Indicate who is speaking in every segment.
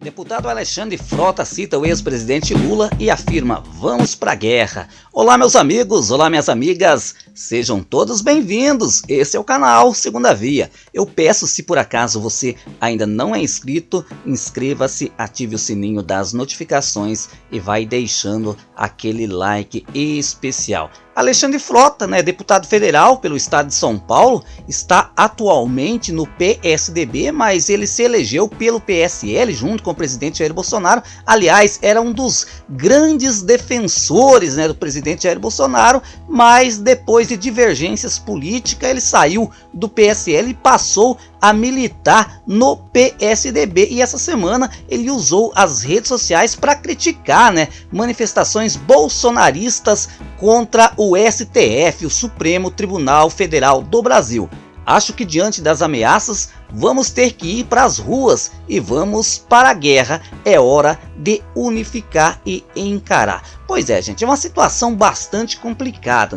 Speaker 1: Deputado Alexandre Frota cita o ex-presidente Lula e afirma: vamos pra guerra. Olá meus amigos, olá minhas amigas, sejam todos bem-vindos, esse é o canal Segunda Via. Eu peço, se por acaso você ainda não é inscrito, inscreva-se, ative o sininho das notificações e vai deixando aquele like especial. Alexandre Frota, deputado federal pelo estado de São Paulo, está atualmente no PSDB, mas ele se elegeu pelo PSL junto com o presidente Jair Bolsonaro. Aliás, era um dos grandes defensores do presidente Jair Bolsonaro, mas depois de divergências políticas ele saiu do PSL e passou a militar no PSDB, e essa semana ele usou as redes sociais para criticar manifestações bolsonaristas contra o STF, o Supremo Tribunal Federal do Brasil. Acho que diante das ameaças vamos ter que ir para as ruas e vamos para a guerra, é hora de unificar e encarar. Pois é, gente, é uma situação bastante complicada,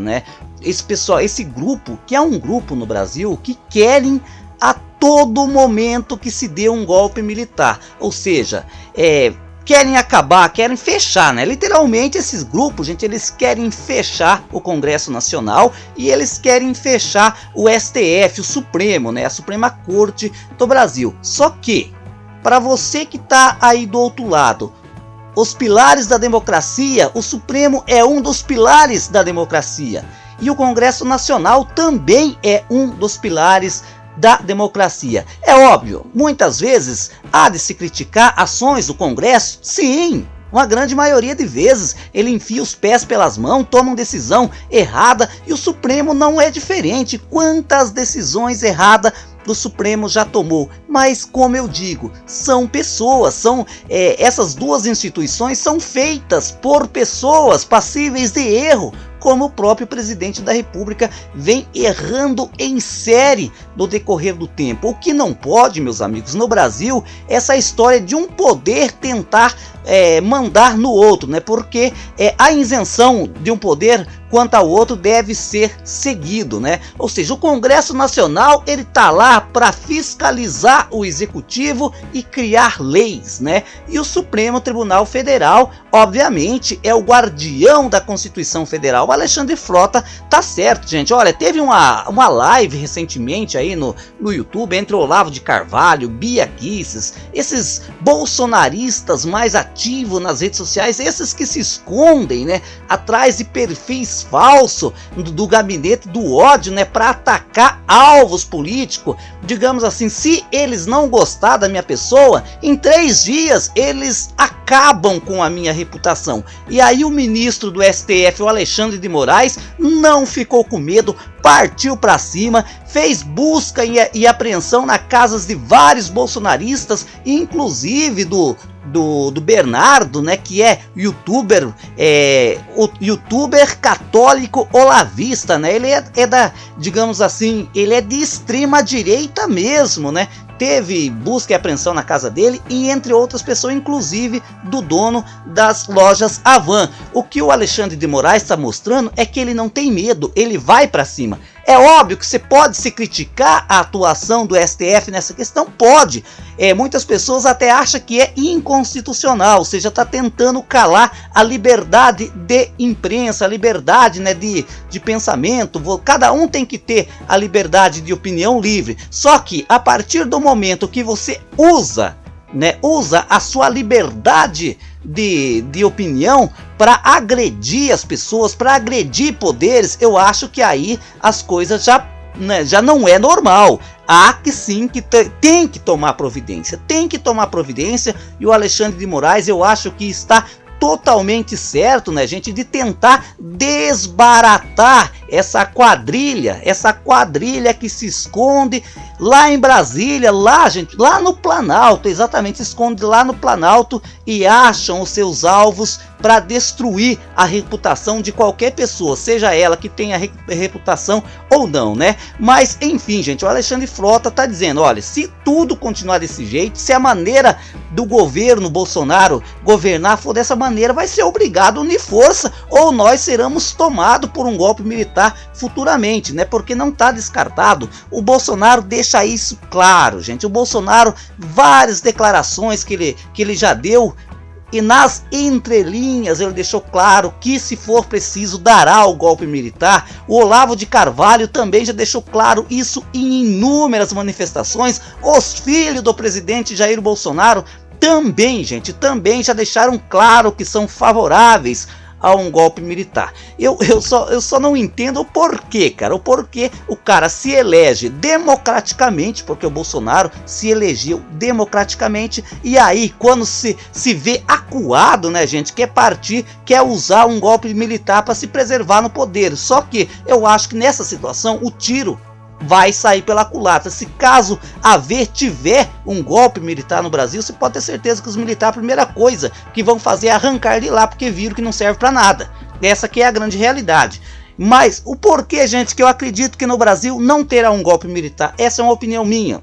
Speaker 1: esse grupo, que é um grupo no Brasil que querem a todo momento que se dê um golpe militar, ou seja, querem acabar, querem fechar, literalmente esses grupos, gente, eles querem fechar o Congresso Nacional e eles querem fechar o STF, o Supremo, a Suprema Corte do Brasil. Só que, para você que está aí do outro lado, os pilares da democracia, o Supremo é um dos pilares da democracia e o Congresso Nacional também é um dos pilares da democracia. É óbvio, muitas vezes há de se criticar ações do Congresso, sim, uma grande maioria de vezes ele enfia os pés pelas mãos, toma uma decisão errada e o Supremo não é diferente. Quantas decisões erradas o Supremo já tomou, mas como eu digo, são pessoas, essas duas instituições são feitas por pessoas passíveis de erro, como o próprio presidente da República vem errando em série no decorrer do tempo. O que não pode, meus amigos, no Brasil, essa história de um poder tentar mandar no outro, porque a isenção de um poder quanto ao outro deve ser seguido, ou seja, o Congresso Nacional ele tá lá para fiscalizar o Executivo e criar leis, e o Supremo Tribunal Federal, obviamente, é o guardião da Constituição Federal. O Alexandre Frota tá certo, gente. Olha, teve uma live recentemente aí no YouTube entre Olavo de Carvalho, Bia Kicis, esses bolsonaristas mais ativos nas redes sociais, esses que se escondem atrás de perfis falsos do gabinete do ódio para atacar alvos políticos. Digamos assim, se eles não gostar da minha pessoa, em 3 dias eles acabam com a minha reputação. E aí o ministro do STF, o Alexandre de Moraes, não ficou com medo, partiu para cima, fez busca e apreensão nas casas de vários bolsonaristas, inclusive do Bernardo, que é youtuber, o youtuber católico olavista, ele é da, digamos assim, ele é de extrema direita mesmo, Teve busca e apreensão na casa dele e entre outras pessoas, inclusive do dono das lojas Havan. O que o Alexandre de Moraes está mostrando é que ele não tem medo, ele vai para cima. É óbvio que você pode se criticar a atuação do STF nessa questão, pode. Muitas pessoas até acham que é inconstitucional, ou seja, está tentando calar a liberdade de imprensa, a liberdade de pensamento. Cada um tem que ter a liberdade de opinião livre. Só que a partir do momento que você usa a sua liberdade de opinião para agredir as pessoas, para agredir poderes, eu acho que aí as coisas já não é normal. Há que sim, tem que tomar providência, e o Alexandre de Moraes, eu acho que está totalmente certo, gente, de tentar desbaratar essa quadrilha que se esconde lá em Brasília, lá no Planalto, exatamente, se esconde lá no Planalto e acham os seus alvos para destruir a reputação de qualquer pessoa, seja ela que tenha reputação ou não, né? Mas enfim, gente, o Alexandre Frota tá dizendo, olha, se tudo continuar desse jeito, se a maneira do governo Bolsonaro governar for dessa maneira, vai ser obrigado a unir força, ou nós seremos tomados por um golpe militar futuramente, né? Porque não tá descartado. O Bolsonaro deixa isso claro, gente. O Bolsonaro, várias declarações que ele já deu, e nas entrelinhas ele deixou claro que, se for preciso, dará o golpe militar. O Olavo de Carvalho também já deixou claro isso em inúmeras manifestações. Os filhos do presidente Jair Bolsonaro também, gente, também já deixaram claro que são favoráveis a um golpe militar. Eu só não entendo o porquê, cara. O porquê o cara se elege democraticamente, porque o Bolsonaro se elegeu democraticamente, e aí quando se vê acuado, né, gente, quer partir, quer usar um golpe militar para se preservar no poder. Só que eu acho que nessa situação o tiro vai sair pela culatra. Se caso tiver um golpe militar no Brasil, você pode ter certeza que os militares, a primeira coisa que vão fazer é arrancar de lá, porque viram que não serve para nada. Essa que é a grande realidade. Mas o porquê, gente, que eu acredito que no Brasil não terá um golpe militar? Essa é uma opinião minha.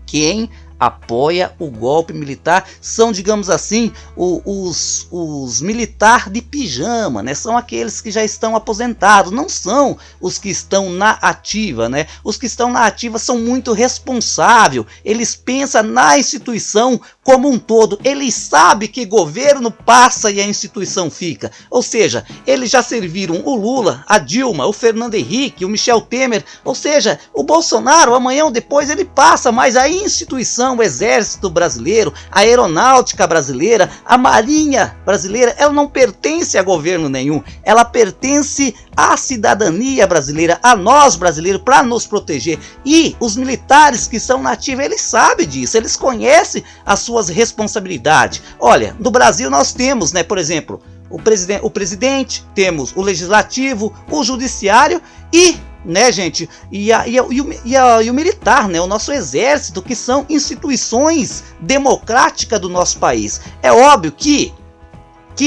Speaker 1: Quem apoia o golpe militar são, digamos assim, os militares de pijama, né? São aqueles que já estão aposentados, não são os que estão na ativa, né? Os que estão na ativa são muito responsáveis, eles pensam na instituição como um todo, eles sabem que governo passa e a instituição fica, ou seja, eles já serviram o Lula, a Dilma, o Fernando Henrique, o Michel Temer, ou seja, o Bolsonaro amanhã ou depois ele passa, mas a instituição, o Exército Brasileiro, a Aeronáutica Brasileira, a Marinha Brasileira, ela não pertence a governo nenhum, ela pertence à cidadania brasileira, a nós brasileiros, para nos proteger. E os militares que são nativos, eles sabem disso, eles conhecem as suas responsabilidades. Olha, no Brasil nós temos, né, por exemplo, o presidente, temos o legislativo, o judiciário e, né, gente, e o militar, né, o nosso exército, que são instituições democráticas do nosso país. É óbvio que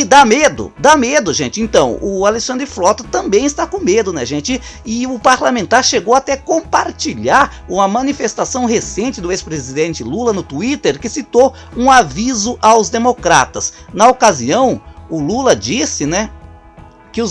Speaker 1: dá medo, gente. Então, o Alexandre Frota também está com medo, né, gente? E o parlamentar chegou até a compartilhar uma manifestação recente do ex-presidente Lula no Twitter, que citou um aviso aos democratas. Na ocasião, o Lula disse, né, que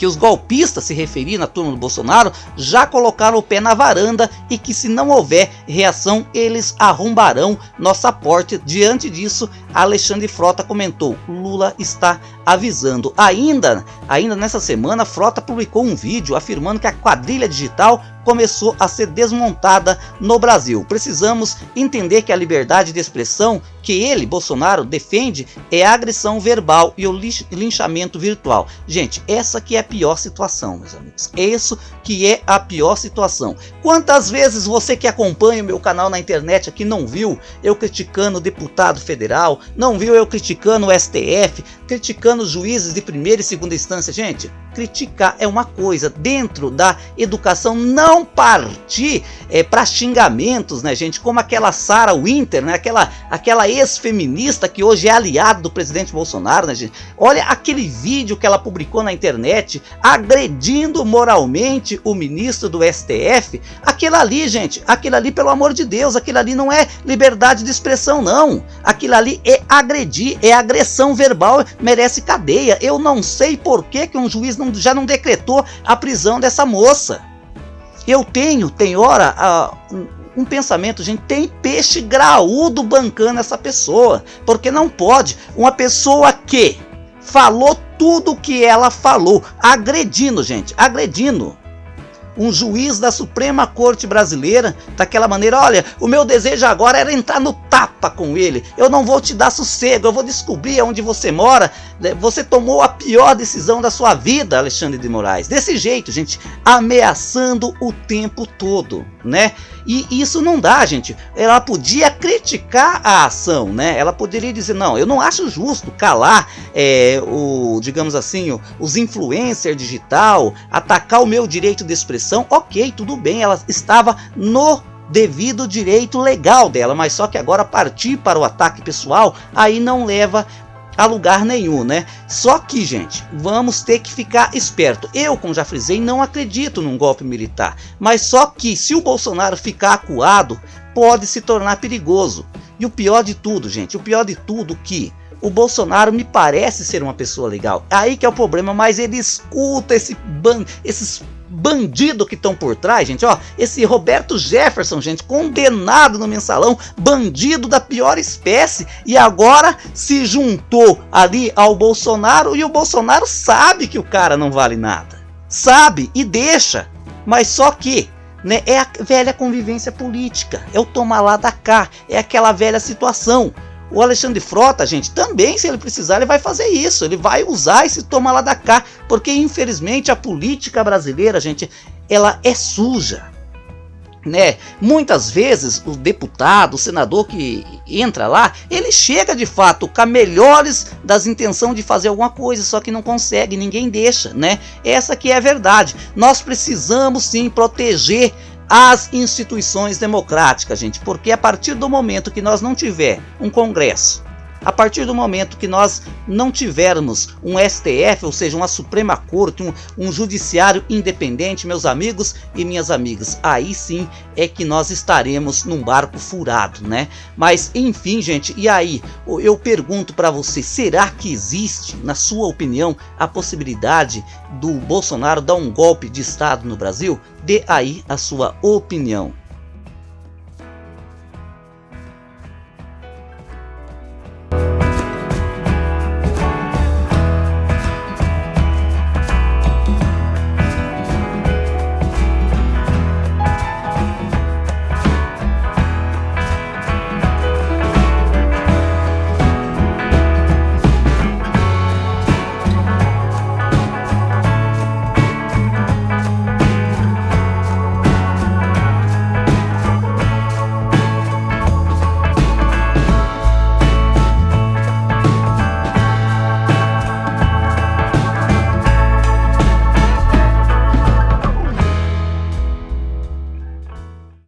Speaker 1: os golpistas, se referindo à turma do Bolsonaro, já colocaram o pé na varanda e que, se não houver reação, eles arrombarão nossa porta. Diante disso, Alexandre Frota comentou: Lula está avisando. Ainda nessa semana, Frota publicou um vídeo afirmando que a quadrilha digital começou a ser desmontada no Brasil. Precisamos entender que a liberdade de expressão que ele, Bolsonaro, defende é a agressão verbal e o linchamento virtual. Gente, essa que é a pior situação, meus amigos. Isso que é a pior situação. Quantas vezes você que acompanha o meu canal na internet aqui não viu eu criticando o deputado federal, não viu eu criticando o STF, criticando os juízes de primeira e segunda instância? Gente, criticar é uma coisa, dentro da educação, não partir para xingamentos, né, gente, como aquela Sarah Winter, né, aquela ex-feminista que hoje é aliada do presidente Bolsonaro, né, gente? Olha aquele vídeo que ela publicou na internet, agredindo moralmente o ministro do STF. Aquilo ali, gente, aquilo ali, pelo amor de Deus, aquilo ali não é liberdade de expressão, não. Aquilo ali é agredir, é agressão verbal, merece cadeia. Eu não sei por que um juiz já não decretou a prisão dessa moça. Eu tem hora um pensamento, gente, tem peixe graúdo bancando essa pessoa, porque não pode uma pessoa que falou tudo o que ela falou, agredindo, gente, agredindo um juiz da Suprema Corte Brasileira, daquela maneira: olha, o meu desejo agora era entrar no tapa com ele, eu não vou te dar sossego, eu vou descobrir onde você mora, você tomou a pior decisão da sua vida, Alexandre de Moraes. Desse jeito, gente, ameaçando o tempo todo, né? E isso não dá, gente. Ela podia criticar a ação, né? Ela poderia dizer: não, eu não acho justo calar digamos assim, os influencers digital, atacar o meu direito de expressão. Ok, tudo bem, ela estava no devido direito legal dela, mas só que agora partir para o ataque pessoal, aí não leva a lugar nenhum, né? Só que, gente, vamos ter que ficar esperto. Eu, como já frisei, não acredito num golpe militar, mas só que se o Bolsonaro ficar acuado, pode se tornar perigoso. E o pior de tudo, gente, o pior de tudo que o Bolsonaro me parece ser uma pessoa legal. Aí que é o problema, mas ele escuta esses bandidos que estão por trás, gente, ó, esse Roberto Jefferson, gente, condenado no mensalão, bandido da pior espécie, e agora se juntou ali ao Bolsonaro, e o Bolsonaro sabe que o cara não vale nada, sabe, e deixa, mas só que, né, é a velha convivência política, é o tomar lá da cá, é aquela velha situação. O Alexandre Frota, gente, também, se ele precisar, ele vai fazer isso. Ele vai usar esse toma lá da cá. Porque, infelizmente, a política brasileira, gente, ela é suja, né? Muitas vezes, o deputado, o senador que entra lá, ele chega, de fato, com a melhores das intenções de fazer alguma coisa, só que não consegue, ninguém deixa, né? Essa que é a verdade. Nós precisamos, sim, proteger as instituições democráticas, gente, porque a partir do momento que nós não tiver um Congresso, a partir do momento que nós não tivermos um STF, ou seja, uma Suprema Corte, um judiciário independente, meus amigos e minhas amigas, aí sim é que nós estaremos num barco furado, né? Mas enfim, gente, e aí eu pergunto para você, será que existe, na sua opinião, a possibilidade do Bolsonaro dar um golpe de Estado no Brasil? Dê aí a sua opinião.